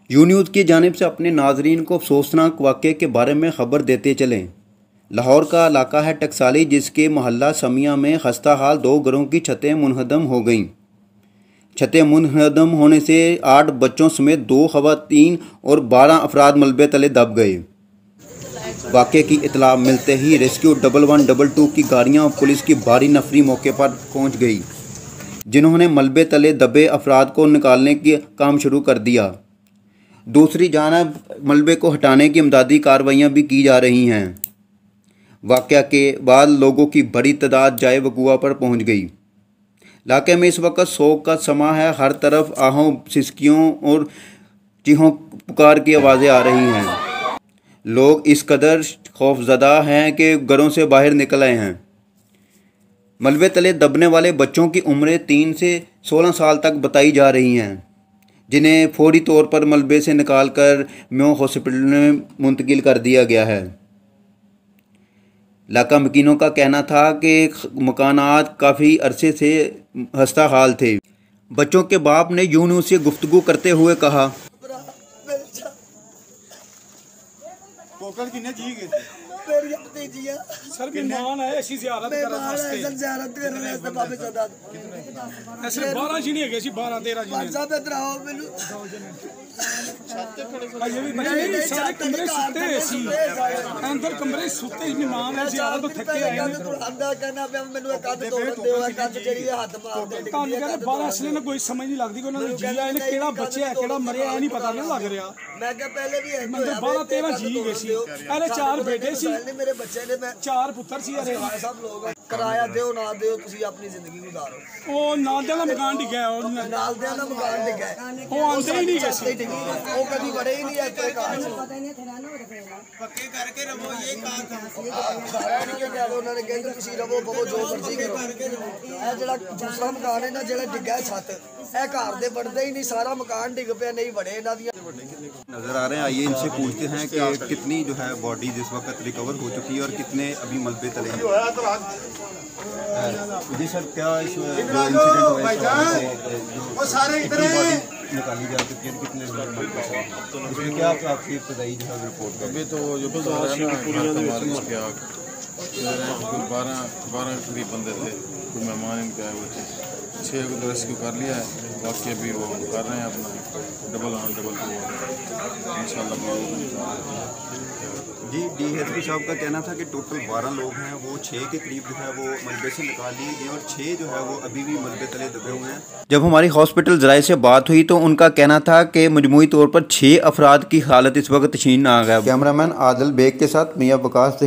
You news की जानिब से अपने नाजरीन को अफसोसनाक वाक़े के बारे में ख़बर देते चलें। लाहौर का इलाका है टकसाली, जिसके मोहल्ला समिया में खस्ता हाल 2 घरों की छतें मुनहदम हो गईं। छतें मुनहदम होने से 8 बच्चों समेत 2 ख़वातीन और 12 अफराद मलबे तले दब गए। वाक़े की इत्तला मिलते ही रेस्क्यू 1112 की गाड़ियाँ और पुलिस की भारी नफरी मौके पर पहुँच गई, जिन्होंने मलबे तले दबे अफराद को निकालने का काम शुरू कर दिया। दूसरी जानब मलबे को हटाने की इमदादी कार्रवाइयाँ भी की जा रही हैं। वाक़या के बाद लोगों की बड़ी तादाद जाए वक़ुआ पर पहुँच गई। इलाके में इस वक्त सोग का समा है। हर तरफ आहों, सिसकियों और चीहों पुकार की आवाज़ें आ रही हैं। लोग इस कदर खौफजदा हैं कि घरों से बाहर निकल आए हैं। मलबे तले दबने वाले बच्चों की उम्रें 3 से 16 साल तक बताई जा रही हैं, जिन्हें फौरी तौर पर मलबे से निकालकर म्यो हॉस्पिटल में मुंतकिल कर दिया गया है। इलाका मकीनों का कहना था कि मकानात काफ़ी अरसे से खस्ता हाल थे। बच्चों के बाप ने यू न्यूज़ से गुफ्तगू करते हुए कहा, सर मेहमान आए ऐसी ज़ियारत करने वास्ते ऐसे 12 जी नहीं है, 12 13 जी ये भी बड़े सारे कमरे सुते ऐसी अंदर कमरे सुते मेहमान है ज़ियारत तो थके आए हैं 12 असले में कोई समझ नहीं लगती कि जी आए ने केड़ा बच्चे है केड़ा मरे है नहीं पता नहीं लग रहा। मैं 12 13 जी गए सी, अरे 4 बेटे सी, मेरे बच्चे ने 4 पुत्र सी। अरे सब लोग किराया दिओ ना दिओ तुसी अपनी जिंदगी गुजारो। ਉਹ ਨਾਲਦਿਆਂ ਦਾ ਮਕਾਨ ਡਿੱਗਿਆ, ਉਹ नालदियां दा मकान डिगा ਉਹ ਆਉਂਦੇ ਹੀ ਨਹੀਂ ਗਏ। वो कभी बड़े ही नहीं आते पक्के करके रहो, ये कहा था उन्होंने कहते तुसी रवो बहु जो मर्जी करो। ਇਹ ਜਿਹੜਾ दूसरा मकान है ना ਜਿਹੜਾ डिगा छत ਇਹ घर दे बढ़दे ही नहीं, सारा मकान डिग पिया नहीं बड़े इन्हां दी नज़र आ रहे हैं। आइए इनसे पूछते हैं कि कितनी जो है बॉडी इस वक्त रिकवर हो चुकी है और कितने अभी मलबे तले हैं। जी सर, क्या इस जो इंसिडेंट हुआ वो सारे इधर निकाली जा चुकी है, कितने इसमें क्या आपकी इब्तदाई जो है रिपोर्ट कर? अभी तो जो बता रहे हैं ना 12 करीब बंदे थे, कोई मेहमान इनके आए हुए थे, 6 को तो रेस्क्यू कर लिया है, बाकी अभी वो कर रहे हैं अपना 1112 इंशाल्लाह। जी DSP साहब का कहना था कि टोटल 12 लोग हैं, वो 6 के करीब जो है वो मलबे से निकाल लिए गए और 6 जो है वो अभी भी मलबे तले दबे हुए हैं। जब हमारी हॉस्पिटल ज़राए से बात हुई तो उनका कहना था कि मजमूई तौर पर 6 अफराद की हालत इस वक्त तशीन आ गया। कैमरामैन आदिल बेग के साथ मियां वकास।